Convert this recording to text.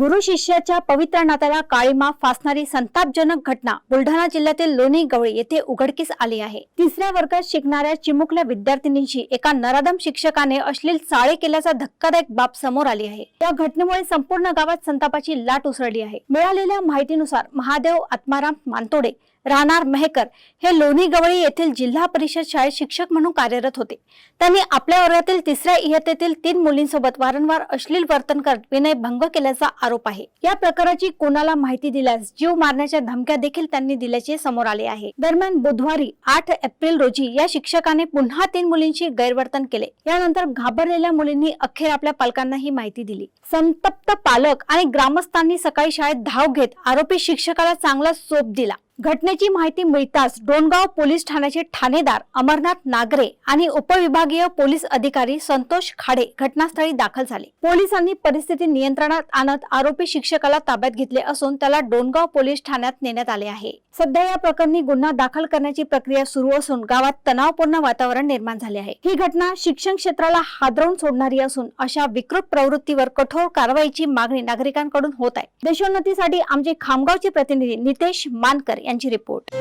गुरु शिष्याच्या पवित्र नात्याला काळीमा फासणारी संतापजनक घटना बुलढाणा जिल्ह्यातील लोणी गवळी येथे उघडकीस आली आहे। तिसऱ्या वर्गात शिकणाऱ्या चिमुकल्या विद्यार्थिनींची एका नराधम शिक्षकाने अश्लील चाळे केल्याचा धक्कादायक बाब समोर आली आहे। या घटनेमुळे संपूर्ण गावात संतापाची लाट उसळली आहे। मिळालेल्या माहितीनुसार महादेव आत्माराम मानतोडे राहणार मेहकर हे लोणी गवळी येथील जिल्हा परिषद शाळेत शिक्षक म्हणून कार्यरत होते। त्यांनी आपल्या वर्गातील तिसऱ्या इयत्तेतील 3 मुलींसोबत वारंवार अश्लील वर्तन करत विनयभंग केल्याचा आरोप आहे। या प्रकाराची कोणाला माहिती दिल्यास जीव मारण्याच्या धमक्या देखील त्यांनी दिल्याचे समोर आले आहे। दरम्यान बुधवारी 8 एप्रिल रोजी या शिक्षकाने पुन्हा 3 मुलींशी गैरवर्तन केले। यानंतर घाबरलेल्या मुलींनी अखेर आपल्या पालकांना ही माहिती दिली। संतप्त पालक आणि ग्रामस्थांनी सकाळी शाळेत धाव घेत आरोपी शिक्षकाला चांगला चोप दिला। घटनेची माहिती मिळताच डोणगाव पोलीस ठाण्याचे ठाणेदार अमरनाथ नागरे आणि उपविभागीय पोलीस अधिकारी संतोष खाडे घटनास्थळी दाखल झाले। पोलिसांनी परिस्थिती नियंत्रणात आणत आरोपी शिक्षकाला ताब्यात घेतले असून त्याला डोणगाव पोलीस ठाण्यात नेण्यात आले आहे। सध्या या प्रकरणी गुन्हा दाखल करण्याची प्रक्रिया सुरू असून गावात तणावपूर्ण वातावरण निर्माण झाले आहे। ही घटना शिक्षण क्षेत्राला हादरवून सोडणारी असून अशा विकृत प्रवृत्तीवर कठोर कारवाईची मागणी नागरिकांकडून होत आहे। देशोन्नतीसाठी आमचे खामगावचे प्रतिनिधी नितेश मानकर यांची रिपोर्ट।